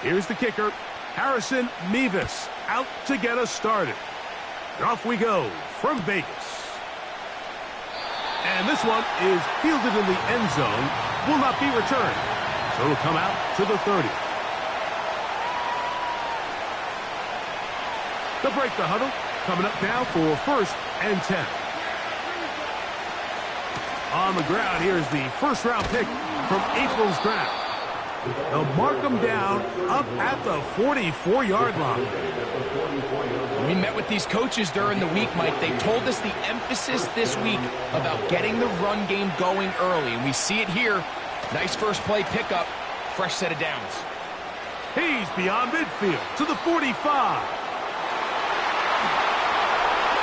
Here's the kicker, Harrison Mevis, out to get us started. Off we go from Vegas. And this one is fielded in the end zone, will not be returned. So it'll come out to the 30. They'll break the huddle, coming up now for 1st and 10. On the ground, here's the first-round pick from April's draft. They'll mark him down up at the 44-yard line. We met with these coaches during the week, Mike. They told us the emphasis this week about getting the run game going early, and we see it here. Nice first play pickup, fresh set of downs. He's beyond midfield to the 45.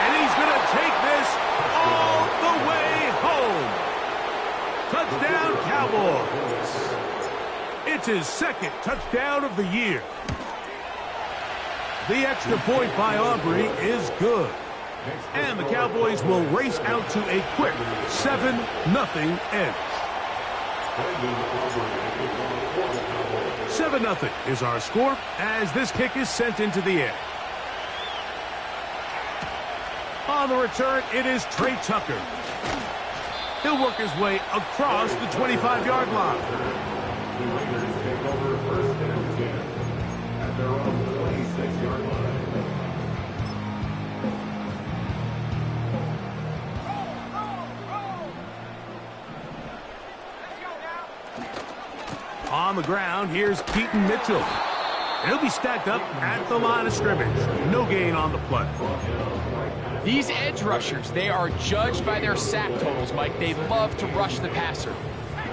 And he's going to take this all the way home. Touchdown, Cowboys. It's his 2nd touchdown of the year. The extra point by Aubrey is good. And the Cowboys will race out to a quick 7-0 edge. 7-0 is our score as this kick is sent into the air. On the return, it is Trey Tucker. He'll work his way across the 25-yard line. The Raiders take over 1st and 10 at their own 26-yard line. On the ground, here's Keaton Mitchell. And he'll be stacked up at the line of scrimmage. No gain on the play. These edge rushers, they are judged by their sack totals, Mike. They love to rush the passer.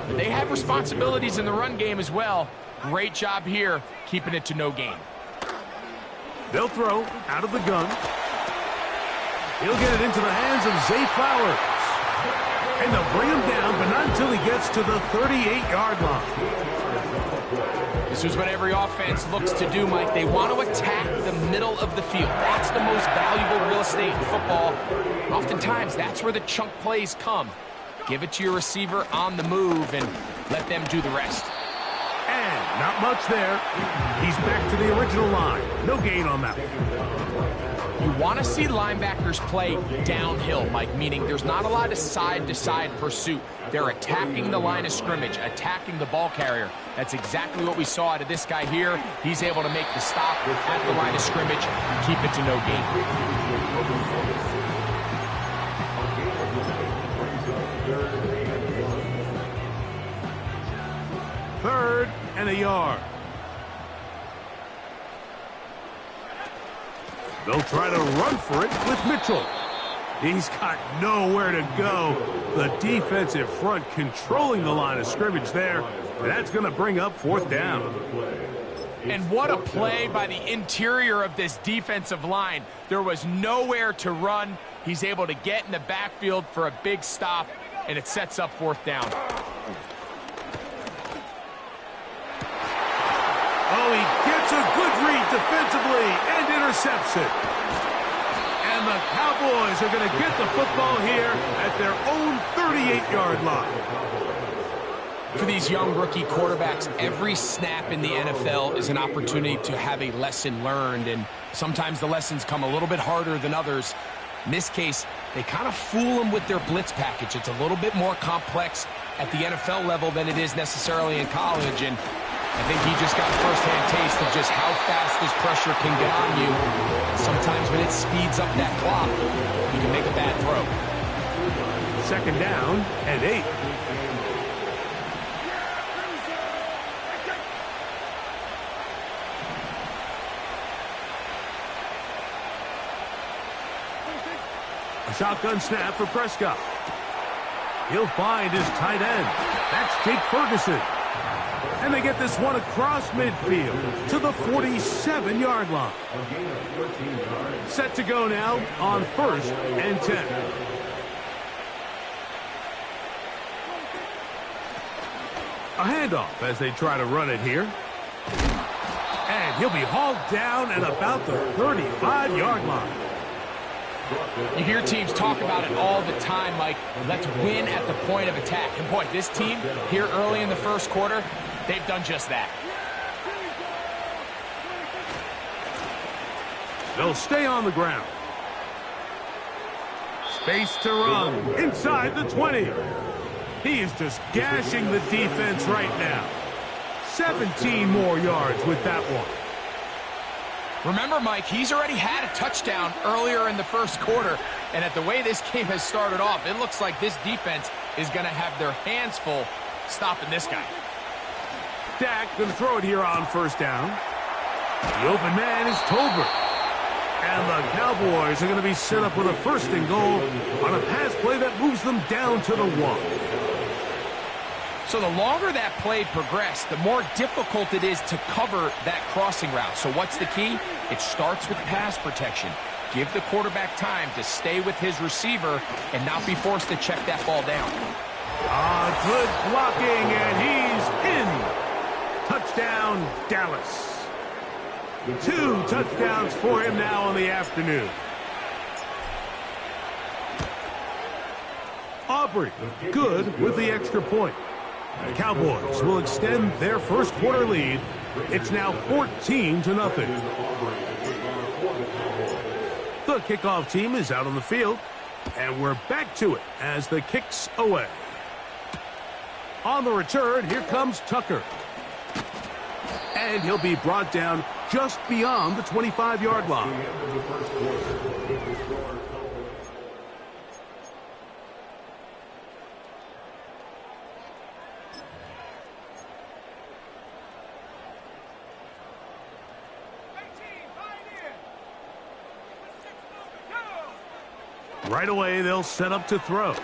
But they have responsibilities in the run game as well. Great job here, keeping it to no gain. They'll throw out of the gun. He'll get it into the hands of Zay Flowers. And they'll bring him down, but not until he gets to the 38-yard line. This is what every offense looks to do, Mike. They want to attack the middle of the field. That's the most valuable real estate in football. Oftentimes, that's where the chunk plays come. Give it to your receiver on the move and let them do the rest. And not much there. He's back to the original line. No gain on that one. You want to see linebackers play downhill, Mike, meaning there's not a lot of side-to-side pursuit. They're attacking the line of scrimmage, attacking the ball carrier. That's exactly what we saw out of this guy here. He's able to make the stop at the line of scrimmage, keep it to no gain. 3rd and a yard. They'll try to run for it with Mitchell. He's got nowhere to go. The defensive front controlling the line of scrimmage there. And that's going to bring up 4th down. And what a play by the interior of this defensive line. There was nowhere to run. He's able to get in the backfield for a big stop, and it sets up 4th down. Oh, he gets a good read defensively and intercepts it. And the Cowboys are going to get the football here at their own 38-yard line. For these young rookie quarterbacks, every snap in the NFL is an opportunity to have a lesson learned, and sometimes the lessons come a little bit harder than others. In this case, they kind of fool them with their blitz package. It's a little bit more complex at the NFL level than it is necessarily in college, and I think he just got a first-hand taste of just how fast this pressure can get on you. Sometimes when it speeds up that clock, you can make a bad throw. 2nd down and 8. A shotgun snap for Prescott. He'll find his tight end. That's Jake Ferguson. And they get this one across midfield to the 47-yard line. Set to go now on 1st and 10. A handoff as they try to run it here. And he'll be hauled down at about the 35-yard line. You hear teams talk about it all the time, Mike. Let's win at the point of attack. And boy, this team here early in the first quarter, they've done just that. They'll stay on the ground. Space to run inside the 20. He is just gashing the defense right now. 17 more yards with that one. Remember, Mike, he's already had a touchdown earlier in the first quarter, and at the way this game has started off, it looks like this defense is going to have their hands full stopping this guy. Dak going to throw it here on first down. The open man is Tolbert. And the Cowboys are going to be set up with a first and goal on a pass play that moves them down to the 1. So the longer that play progressed, the more difficult it is to cover that crossing route. So what's the key? It starts with pass protection. Give the quarterback time to stay with his receiver and not be forced to check that ball down. Good blocking, and he's in. Touchdown, Dallas. 2 touchdowns for him now on the afternoon. Aubrey, good with the extra point. The Cowboys will extend their first quarter lead. It's now 14-0. The kickoff team is out on the field, and we're back to it as the kick's away. On the return, here comes Tucker. And he'll be brought down just beyond the 25-yard line. Right away, they'll set up to throw. He's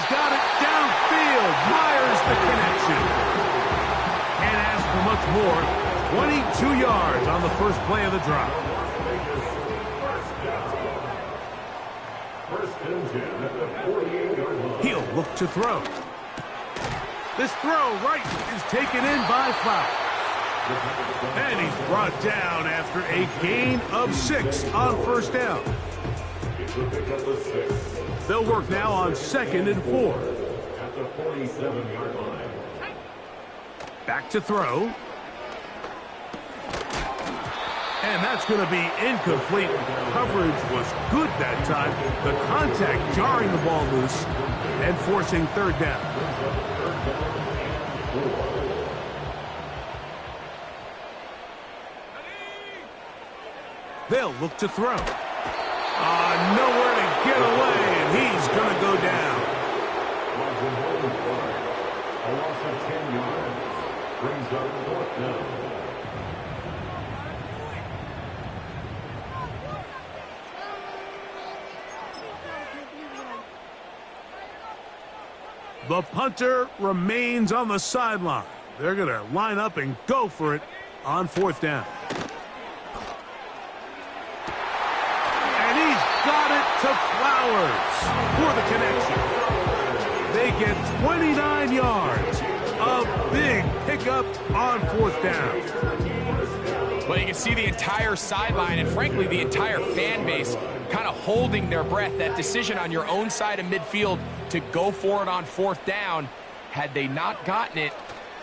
got it downfield. Myers the connection. Can't ask for much more. 22 yards on the first play of the drive. He'll look to throw. This throw right is taken in by Flowers. And he's brought down after a gain of 6 on first down. They'll work now on 2nd and 4. At the 47-yard line. Back to throw. And that's going to be incomplete. Coverage was good that time. The contact jarring the ball loose and forcing third down. They'll look to throw. Nowhere to get away, and he's going to go down. A loss of 10 yards brings up 4th down. The punter remains on the sideline. They're going to line up and go for it on 4th down. Got it to Flowers for the connection. They get 29 yards. A big pickup on 4th down. Well, you can see the entire sideline and, frankly, the entire fan base kind of holding their breath. That decision on your own side of midfield to go for it on 4th down, had they not gotten it,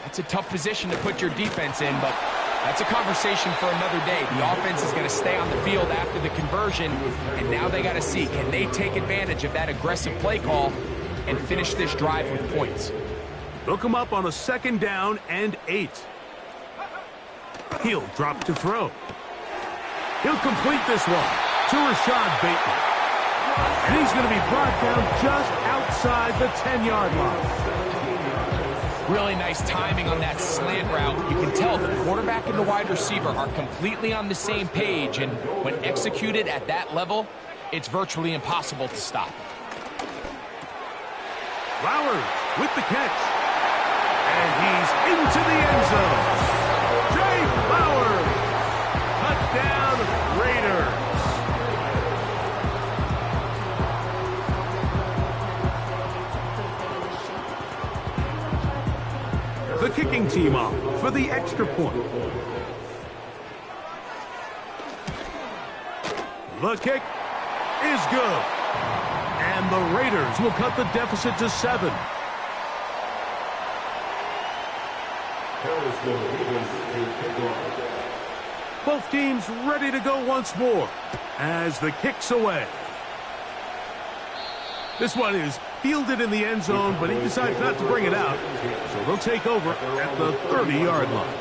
that's a tough position to put your defense in, but that's a conversation for another day. The offense is going to stay on the field after the conversion, and now they got to see, can they take advantage of that aggressive play call and finish this drive with points? They'll come up on a 2nd down and 8. He'll drop to throw. He'll complete this one to Rashad Bateman. And he's going to be brought down just outside the 10-yard line. Really nice timing on that slant route. You can tell the quarterback and the wide receiver are completely on the same page, and when executed at that level, it's virtually impossible to stop. Flowers with the catch. And he's into the end zone. Zay Flowers. Touchdown, Raiders. The kicking team off for the extra point. The kick is good. And the Raiders will cut the deficit to 7. Both teams ready to go once more as the kick's away. This one is fielded in the end zone, but he decides not to bring it out. So they'll take over at the 30-yard line.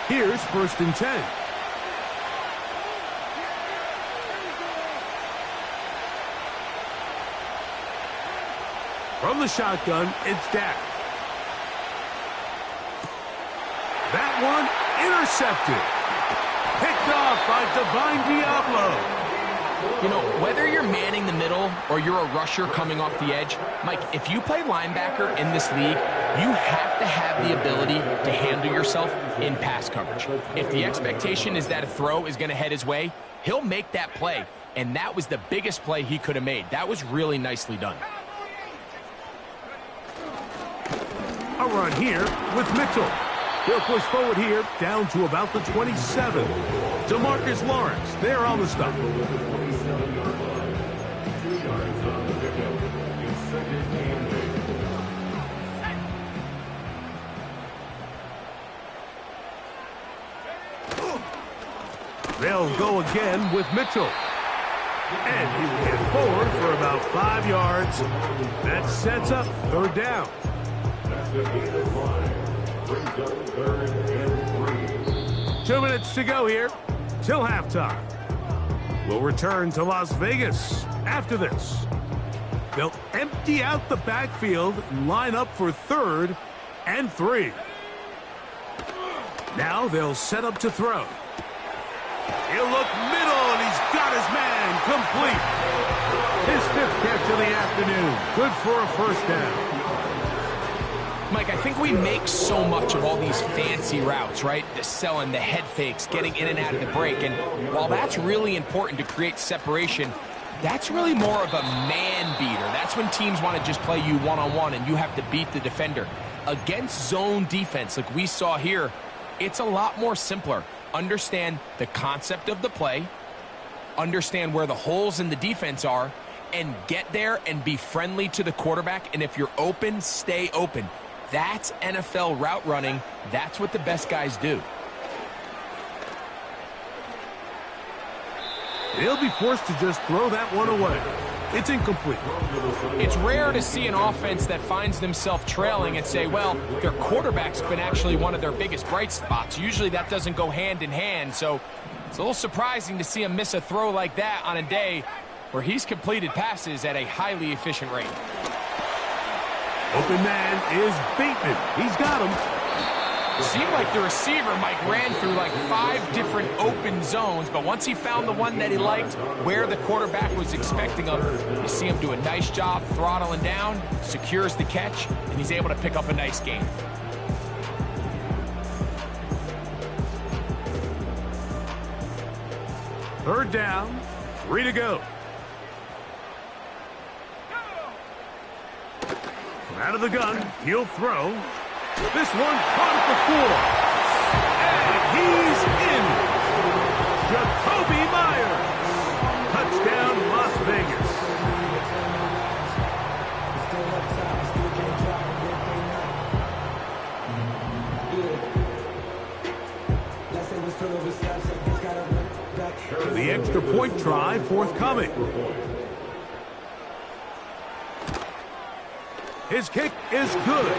Here's 1st and 10. From the shotgun, it's Dak. That one intercepted. Picked off by Divine Diablo. You know, whether you're manning the middle or you're a rusher coming off the edge, Mike, if you play linebacker in this league, you have to have the ability to handle yourself in pass coverage. If the expectation is that a throw is going to head his way, he'll make that play. And that was the biggest play he could have made. That was really nicely done. A run here with Mitchell. They'll push forward here down to about the 27. DeMarcus Lawrence there on the stop. They'll go again with Mitchell. And he will get forward for about 5 yards. That sets up 3rd down. 2 minutes to go here till halftime. We'll return to Las Vegas after this. They'll empty out the backfield and line up for 3rd and 3. Now they'll set up to throw. He'll look middle, and he's got his man complete. His 5th catch of the afternoon. Good for a 1st down. Mike, I think we make so much of all these fancy routes, right? The selling, the head fakes, getting in and out of the break. And while that's really important to create separation, that's really more of a man beater. That's when teams want to just play you one-on-one and you have to beat the defender. Against zone defense like we saw here, it's a lot more simpler. Understand the concept of the play, understand where the holes in the defense are, and get there and be friendly to the quarterback. And if you're open, stay open. That's NFL route running. That's what the best guys do. He'll be forced to just throw that one away. It's incomplete. It's rare to see an offense that finds themselves trailing and say, well, their quarterback's been actually one of their biggest bright spots. Usually that doesn't go hand in hand, so it's a little surprising to see him miss a throw like that on a day where he's completed passes at a highly efficient rate. Open man is Bateman. He's got him. It seemed like the receiver, Mike, ran through like 5 different open zones, but once he found the one that he liked, where the quarterback was expecting him, you see him do a nice job throttling down, secures the catch, and he's able to pick up a nice gain. Third down, 3 to go. From out of the gun, he'll throw. This one caught at the 4. And he's in. Jacoby Myers. Touchdown, Las Vegas. The extra point try forthcoming. His kick is good.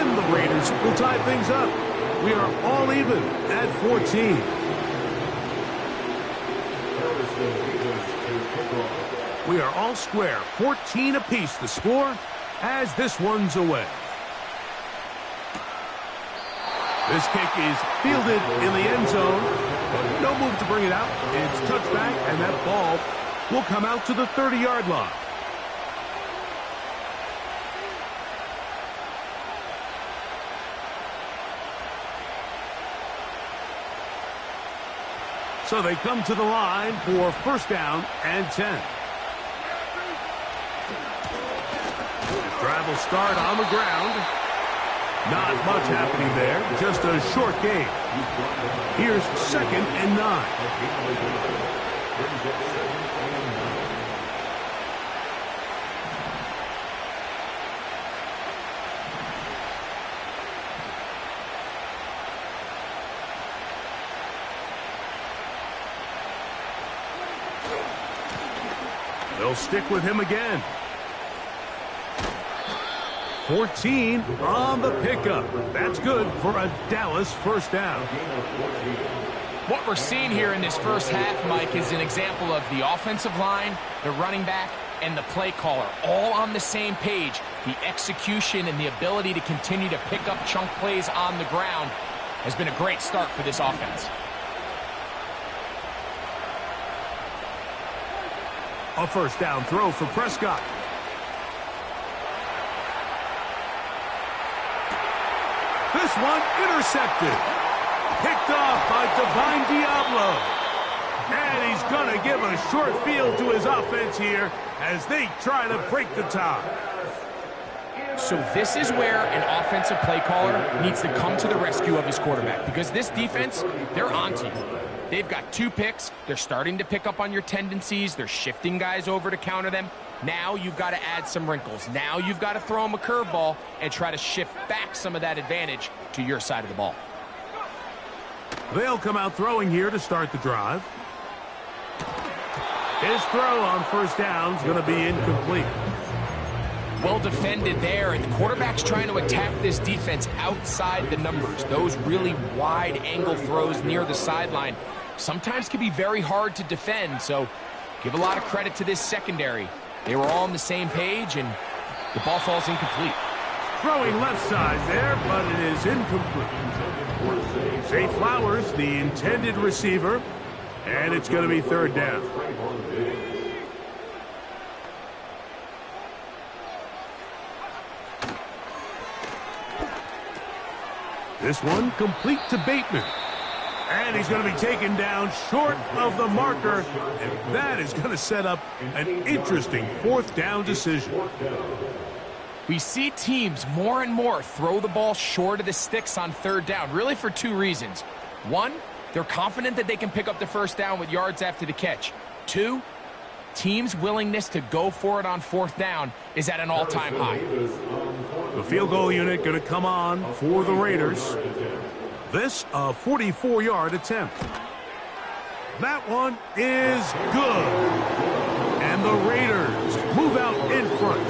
And the Raiders will tie things up. We are all even at 14. We are all square. 14 apiece the score as this one's away. This kick is fielded in the end zone. No move to bring it out. It's touchback, and that ball will come out to the 30-yard line. So they come to the line for first down and 10. This drive will start on the ground. Not much happening there, just a short game. Here's 2nd and 9. They'll stick with him again. 14 on the pickup. That's good for a Dallas first down. What we're seeing here in this first half, Mike, is an example of the offensive line, the running back, and the play caller all on the same page. The execution and the ability to continue to pick up chunk plays on the ground has been a great start for this offense. A first down throw for Prescott. This one intercepted. Picked off by Divine Diablo. And he's going to give a short field to his offense here as they try to break the tie. So this is where an offensive play caller needs to come to the rescue of his quarterback, because this defense, they're onto you. They've got 2 picks. They're starting to pick up on your tendencies. They're shifting guys over to counter them. Now you've got to add some wrinkles. Now you've got to throw them a curveball and try to shift back some of that advantage to your side of the ball. They'll come out throwing here to start the drive. His throw on first down is going to be incomplete. Well defended there, and the quarterback's trying to attack this defense outside the numbers. Those really wide angle throws near the sideline sometimes can be very hard to defend, so give a lot of credit to this secondary. They were all on the same page, and the ball falls incomplete. Throwing left side there, but it is incomplete. Zay Flowers, the intended receiver, and it's going to be 3rd down. This one complete to Bateman. And he's going to be taken down short of the marker. And that is going to set up an interesting 4th down decision. We see teams more and more throw the ball short of the sticks on 3rd down, really for 2 reasons. 1, they're confident that they can pick up the first down with yards after the catch. 2, teams' willingness to go for it on 4th down is at an all-time high. The field goal unit going to come on for the Raiders. This, a 44-yard attempt. That one is good. And the Raiders move out in front.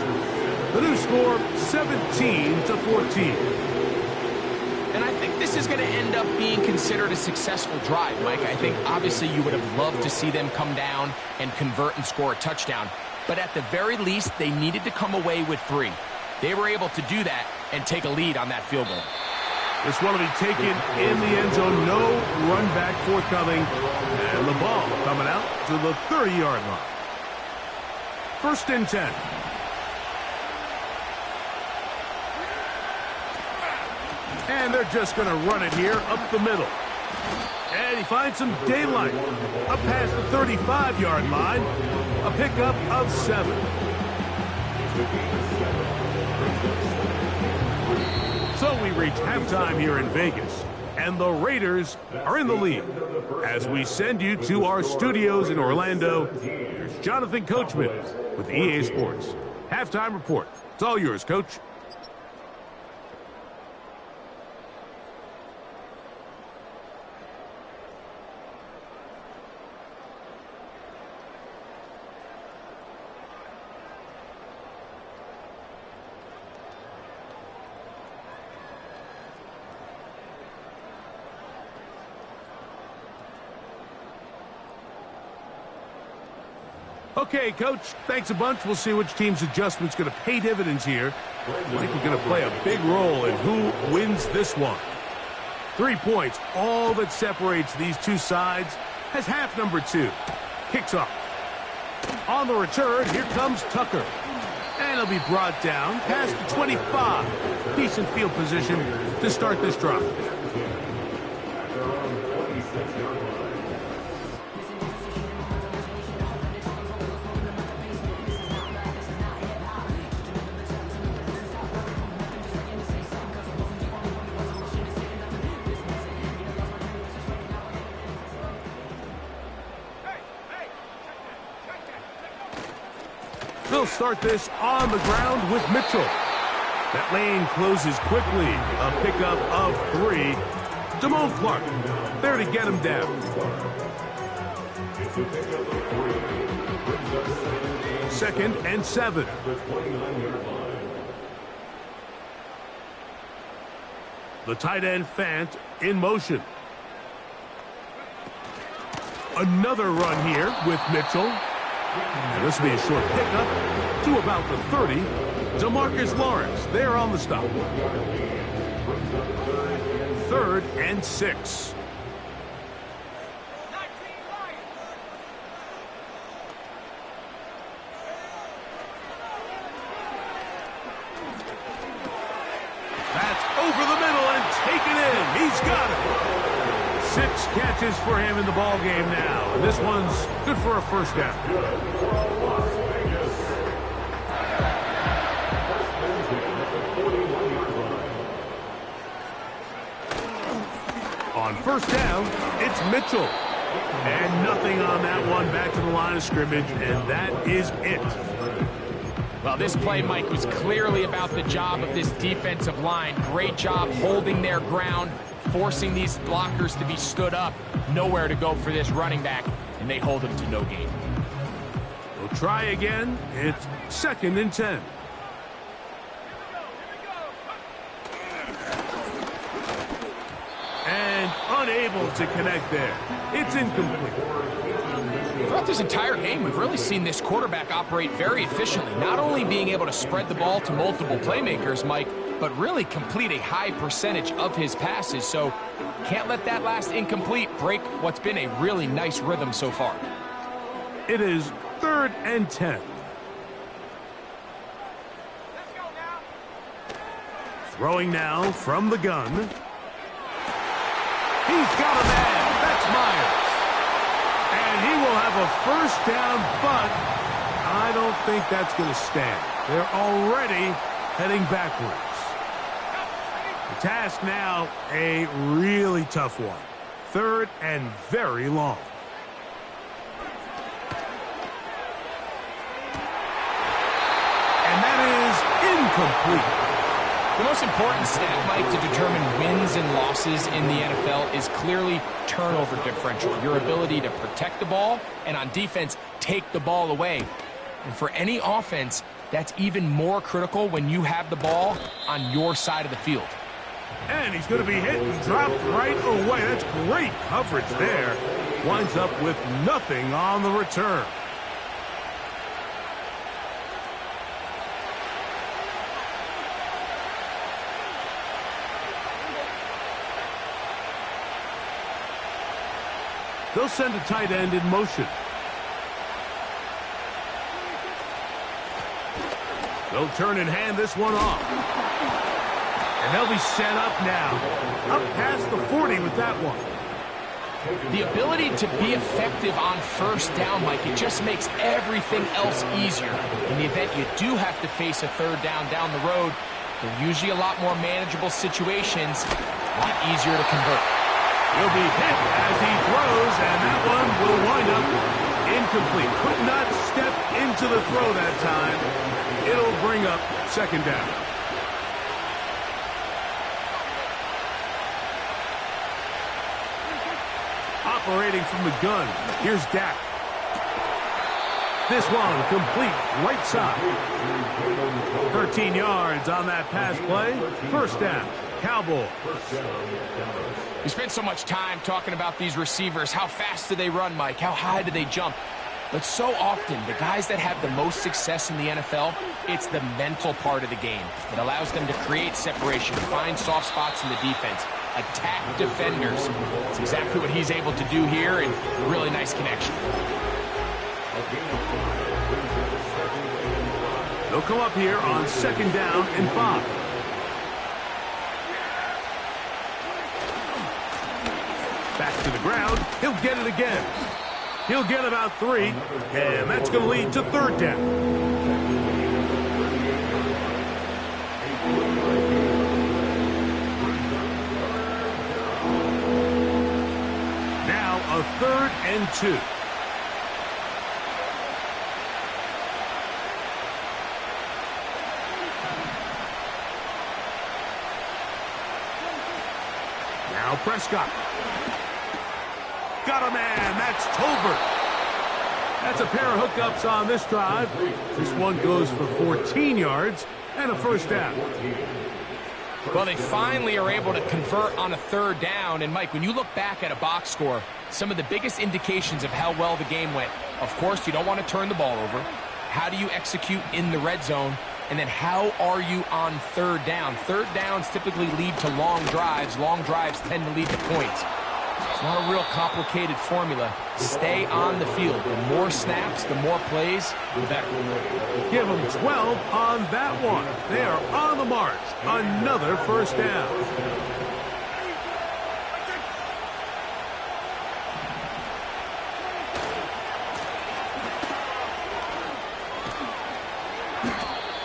The new score, 17-14. And I think this is going to end up being considered a successful drive, Mike. I think obviously you would have loved to see them come down and convert and score a touchdown. But at the very least, they needed to come away with 3. They were able to do that and take a lead on that field goal. This one will be taken in the end zone. No run back forthcoming. And the ball coming out to the 30-yard line. 1st and 10. And they're just going to run it here up the middle. And he finds some daylight. Up past the 35-yard line. A pickup of 7. So we reach halftime here in Vegas, and the Raiders are in the lead. As we send you to our studios in Orlando, here's Jonathan Coachman with EA Sports. Halftime report. It's all yours, Coach. Okay, Coach, thanks a bunch. We'll see which team's adjustment's going to pay dividends here. I think we're going to play a big role in who wins this one. 3 points, all that separates these two sides, has half number 2. Kicks off. On the return, here comes Tucker. And he'll be brought down past the 25. Decent field position to start this drive. They'll start this on the ground with Mitchell. That lane closes quickly. A pickup of 3. Damone Clark there to get him down. Second and 7. The tight end Fant in motion. Another run here with Mitchell. And this will be a short pickup to about the 30. DeMarcus Lawrence there on the stop. Third and 6. That's over the middle and taken in. He's got it. 6 catches for him in the ball game now. And this one's good for a first down. On first down, it's Mitchell. And nothing on that one, back to the line of scrimmage, and that is it. Well, this play, Mike, was clearly about the job of this defensive line. Great job holding their ground, forcing these blockers to be stood up. Nowhere to go for this running back, and they hold him to no gain. They'll try again. It's second and 10. And unable to connect there. It's incomplete. Throughout this entire game, we've really seen this quarterback operate very efficiently, not only being able to spread the ball to multiple playmakers, Mike, but really complete a high percentage of his passes. So can't let that last incomplete break what's been a really nice rhythm so far. It is third and 10. Throwing now from the gun. He's got a man. That's Myers. And he will have a first down, but I don't think that's going to stand. They're already heading backwards. The task now, a really tough one. Third and very long. And that is incomplete. The most important stat, Mike, to determine wins and losses in the NFL is clearly turnover differential, your ability to protect the ball and on defense take the ball away. And for any offense, that's even more critical when you have the ball on your side of the field. And he's going to be hit and dropped right away. That's great coverage there. Winds up with nothing on the return. They'll send a tight end in motion. They'll turn and hand this one off. And they'll be set up now. Up past the 40 with that one. The ability to be effective on first down, Mike, it just makes everything else easier. In the event you do have to face a third down the road, they're usually a lot more manageable situations, a lot easier to convert. He'll be hit as he throws, and that one will wind up incomplete. Could not step into the throw that time. It'll bring up second down. Operating from the gun, here's Dak. This one complete right side. 13 yards on that pass play. First down, Cowboys. We spent so much time talking about these receivers. How fast do they run, Mike? How high do they jump? But so often, the guys that have the most success in the NFL, it's the mental part of the game. It allows them to create separation, find soft spots in the defense, attack defenders. It's exactly what he's able to do here, and really nice connection. They'll come up here on second down and 5. Back to the ground. He'll get it again. He'll get about 3, and that's going to lead to third down. Now a third and 2. Prescott. Got a man. That's Tolbert. That's a pair of hookups on this drive. This one goes for 14 yards and a first down. Well, they finally are able to convert on a third down. And, Mike, when you look back at a box score, some of the biggest indications of how well the game went, of course, you don't want to turn the ball over. How do you execute in the red zone? And then how are you on third down? Third downs typically lead to long drives. Long drives tend to lead to points. It's not a real complicated formula. Stay on the field. The more snaps, the more plays, the better. Give them 12 on that one. They are on the march. Another first down.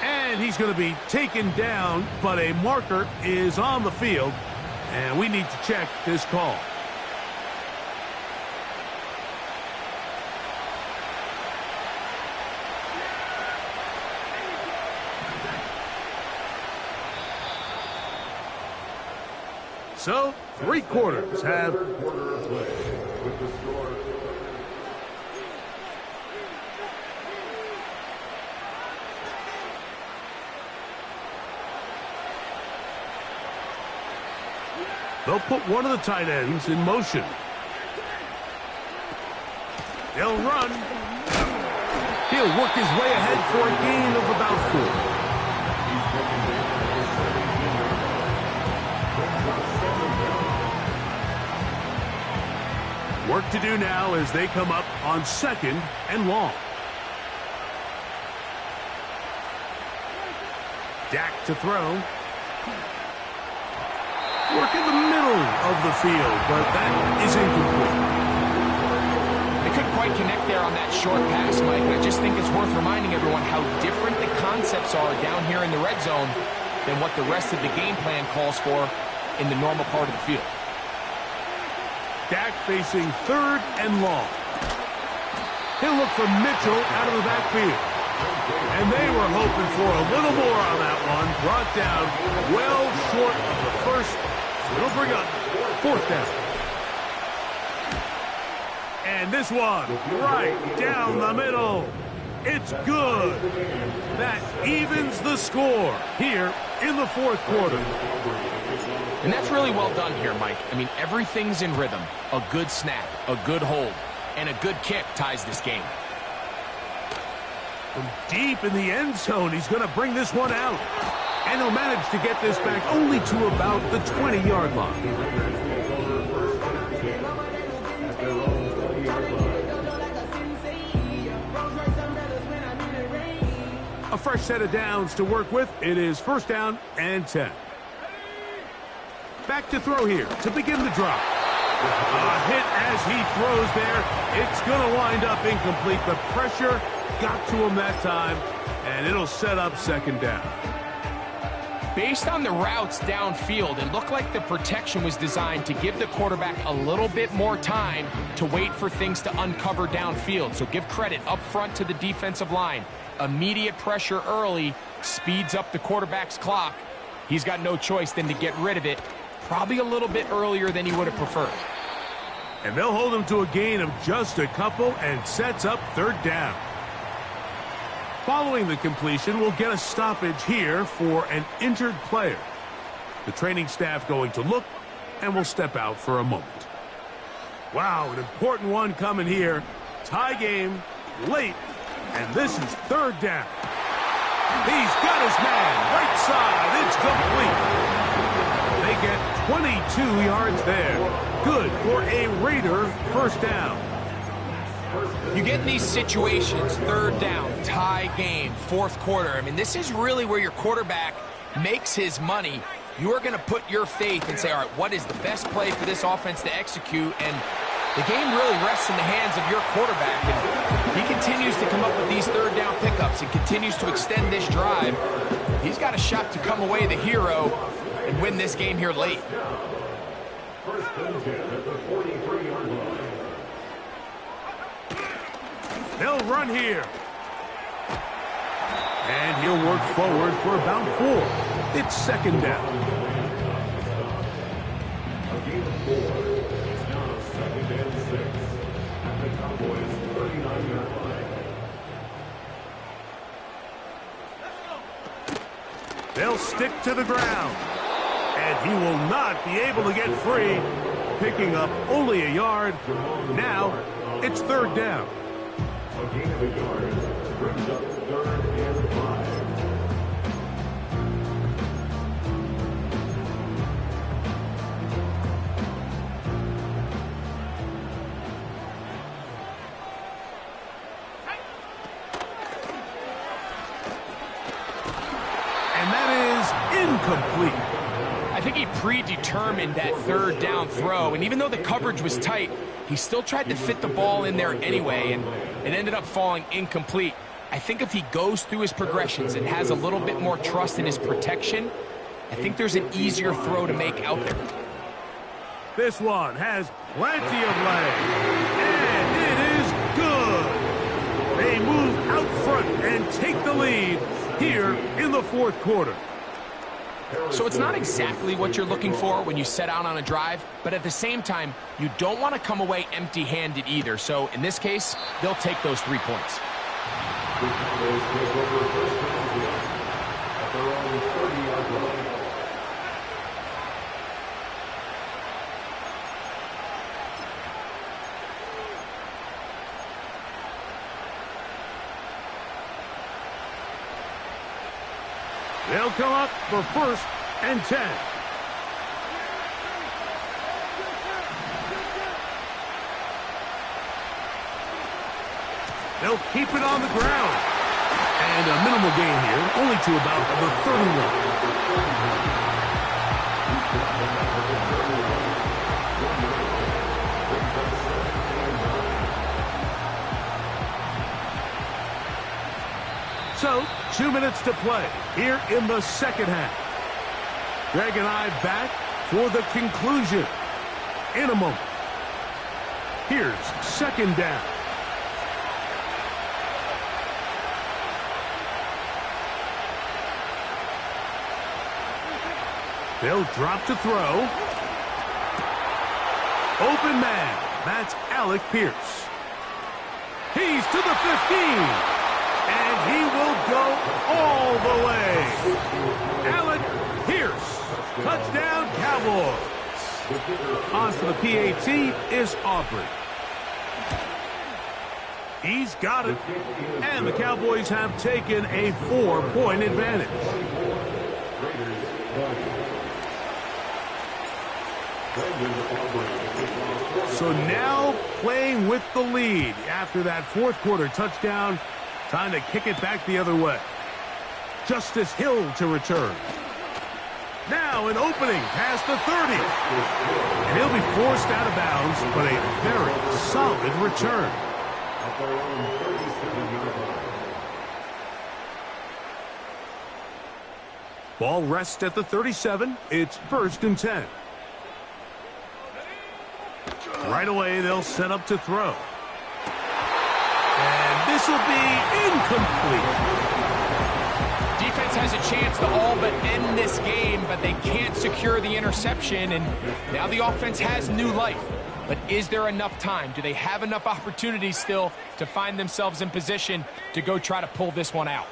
And he's going to be taken down, but a marker is on the field, and we need to check this call. So, 3 quarters have... They'll put one of the tight ends in motion. They'll run. He'll work his way ahead for a gain of about 4. Work to do now as they come up on second and long. Dak to throw. Work in the middle of the field, but that is incomplete. They couldn't quite connect there on that short pass, Mike, but I just think it's worth reminding everyone how different the concepts are down here in the red zone than what the rest of the game plan calls for in the normal part of the field. Dak facing third and long. He'll look for Mitchell out of the backfield. And they were hoping for a little more on that one. Brought down well short of the first. So it'll bring up fourth down. And this one right down the middle. It's good. That evens the score here in the fourth quarter. And that's really well done here, Mike. I mean, everything's in rhythm. A good snap, a good hold, and a good kick ties this game. From deep in the end zone, he's going to bring this one out. And he'll manage to get this back only to about the 20-yard line. A fresh set of downs to work with. It is first down and 10. Back to throw here to begin the drive. A hit as he throws there. It's going to wind up incomplete. The pressure got to him that time, and it'll set up second down. Based on the routes downfield, it looked like the protection was designed to give the quarterback a little bit more time to wait for things to uncover downfield. So give credit up front to the defensive line. Immediate pressure early speeds up the quarterback's clock. He's got no choice than to get rid of it, probably a little bit earlier than he would have preferred. And they'll hold him to a gain of just a couple and sets up third down. Following the completion, we'll get a stoppage here for an injured player. The training staff going to look, and we'll step out for a moment. Wow, an important one coming here. Tie game, late, and this is third down. He's got his man, right side, it's complete. They get 22 yards there. Good for a Raider first down. You get in these situations, third down, tie game, fourth quarter. I mean, this is really where your quarterback makes his money. You are going to put your faith and say, all right, what is the best play for this offense to execute? And the game really rests in the hands of your quarterback. And he continues to come up with these third down pickups and continues to extend this drive. He's got a shot to come away the hero and win this game here late. They'll run here. And he'll work forward for about 4. It's second down. They'll stick to the ground. And he will not be able to get free, picking up only a yard. Now, it's third down. A gain of a yard brings up 3rd and 5. And that is incomplete. I think he predetermined that third down throw, and even though the coverage was tight, he still tried to fit the ball in there anyway, and it ended up falling incomplete. I think if he goes through his progressions and has a little bit more trust in his protection, I think there's an easier throw to make out there. This one has plenty of leg, and it is good. They move out front and take the lead here in the fourth quarter. So it's not exactly what you're looking for when you set out on a drive, but at the same time, you don't want to come away empty-handed either. So in this case, they'll take those 3 points. They'll come up for 1st and 10. They'll keep it on the ground. And a minimal gain here, only to about the 31. So, 2 minutes to play here in the second half. Greg and I back for the conclusion in a moment. Here's second down. They'll drop to throw. Open man. That's Alec Pierce. He's to the 15. And he will go all the way. Alec Pierce. Touchdown, Cowboys. On for the PAT is Aubrey. He's got it. And the Cowboys have taken a 4-point advantage. So now playing with the lead after that fourth quarter touchdown. Time to kick it back the other way. Justice Hill to return. Now an opening past the 30. And he'll be forced out of bounds, but a very solid return. Ball rests at the 37. It's 1st and 10. Right away, they'll set up to throw. And this will be incomplete. Defense has a chance to all but end this game, but they can't secure the interception, and now the offense has new life. But is there enough time? Do they have enough opportunities still to find themselves in position to go try to pull this one out?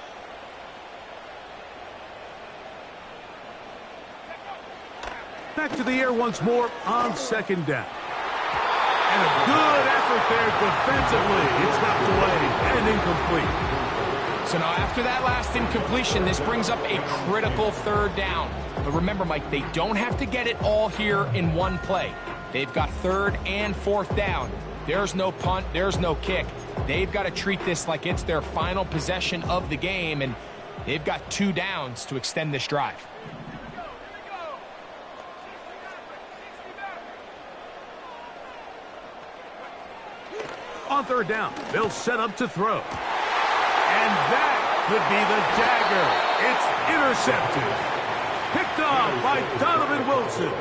Back to the air once more on second down. And a good effort there defensively. It's knocked away and incomplete. So now after that last incompletion, this brings up a critical third down. But remember, Mike, they don't have to get it all here in one play. They've got 3rd and 4th down. There's no punt. There's no kick. They've got to treat this like it's their final possession of the game, and they've got 2 downs to extend this drive. On 3rd down, they'll set up to throw. And that could be the dagger. It's intercepted. Picked off by Donovan Wilson.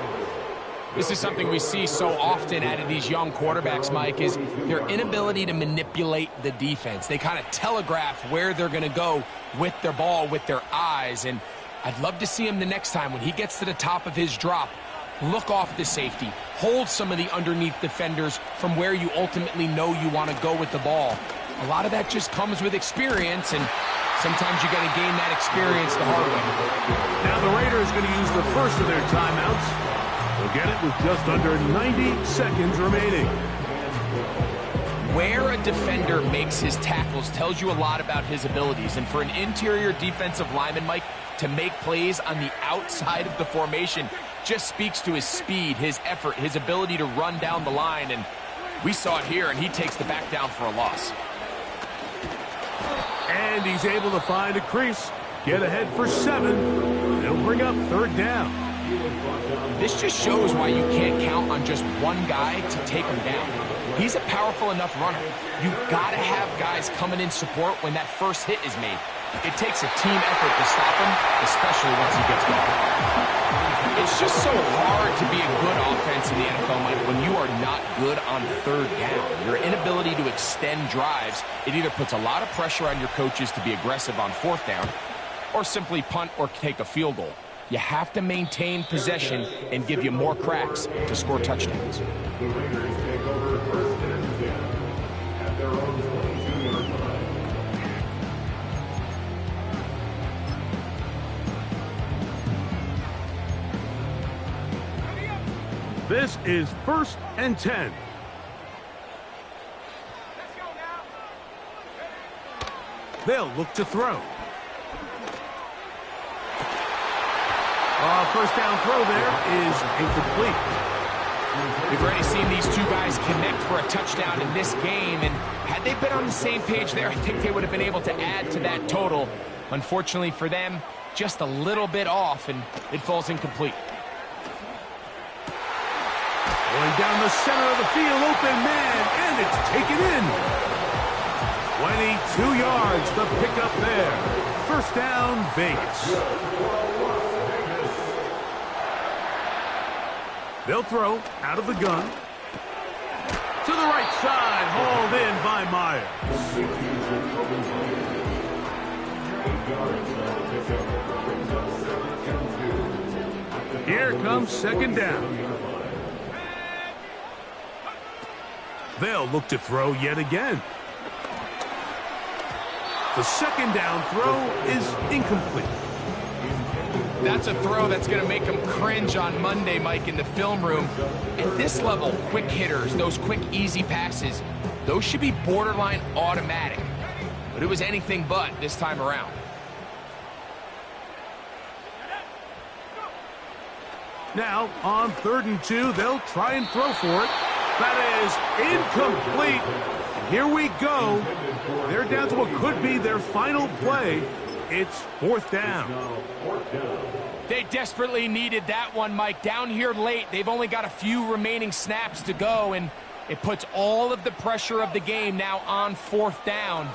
This is something we see so often out of these young quarterbacks, Mike, is their inability to manipulate the defense. They kind of telegraph where they're going to go with their ball, with their eyes. And I'd love to see him the next time when he gets to the top of his drop. Look off the safety. Hold some of the underneath defenders from where you ultimately know you want to go with the ball. A lot of that just comes with experience, and Sometimes you got to gain that experience the hard way. Now the Raiders going to use the first of their timeouts. They'll get it with just under 90 seconds remaining. Where a defender makes his tackles tells you a lot about his abilities. And for an interior defensive lineman, Mike, to make plays on the outside of the formation just speaks to his speed, his effort, his ability to run down the line. And we saw it here, and he takes the back down for a loss. And he's able to find a crease, get ahead for 7. They'll bring up 3rd down. This just shows why you can't count on just one guy to take him down. He's a powerful enough runner. You've got to have guys coming in support when that first hit is made. It takes a team effort to stop him, especially once he gets going. It's just so hard to be a good offense in the NFL, Mike, when you are not good on 3rd down. Your inability to extend drives, it either puts a lot of pressure on your coaches to be aggressive on 4th down, or simply punt or take a field goal. You have to maintain possession and give you more cracks to score touchdowns. The Raiders take over 1st and 10 at their own 22-yard line. This is 1st and 10. They'll look to throw. First down throw there is incomplete. We've already seen these two guys connect for a touchdown in this game, and had they been on the same page there, I think they would have been able to add to that total. Unfortunately for them, just a little bit off, and it falls incomplete. Going down the center of the field, open man, and it's taken in. 22 yards, the pickup there. First down, Vegas. They'll throw out of the gun. To the right side, hauled in by Myers. Here comes 2nd down. They'll look to throw yet again. The 2nd down throw is incomplete. That's a throw that's going to make them cringe on Monday, Mike, in the film room. At this level, quick hitters, those quick, easy passes, those should be borderline automatic. But it was anything but this time around. Now, on 3rd and 2, they'll try and throw for it. That is incomplete. Here we go. They're down to what could be their final play. It's 4th down. They desperately needed that one, Mike. Down here late, they've only got a few remaining snaps to go, and it puts all of the pressure of the game now on 4th down.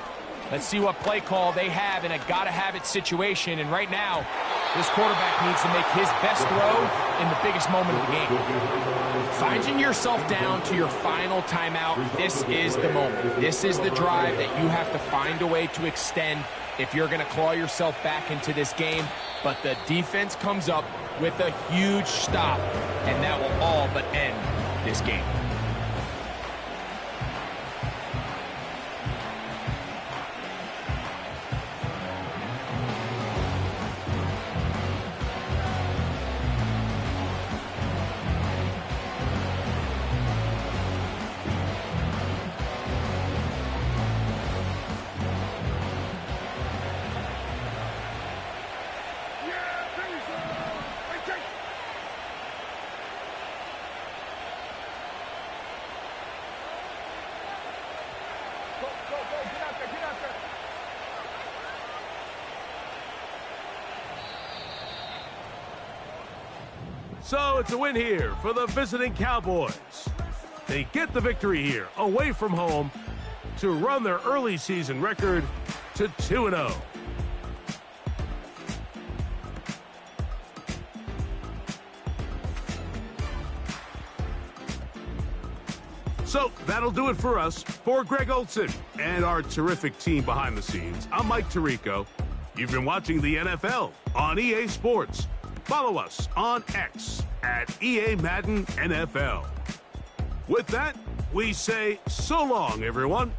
Let's see what play call they have in a gotta-have-it situation, and right now, this quarterback needs to make his best throw in the biggest moment of the game. Finding yourself down to your final timeout, this is the moment. This is the drive that you have to find a way to extend if you're going to claw yourself back into this game. But the defense comes up with a huge stop, and that will all but end this game. So it's a win here for the visiting Cowboys. They get the victory here away from home to run their early season record to 2-0. So that'll do it for us. For Greg Olsen and our terrific team behind the scenes, I'm Mike Tirico. You've been watching the NFL on EA Sports. Follow us on X at EA Madden NFL. With that, we say so long, everyone.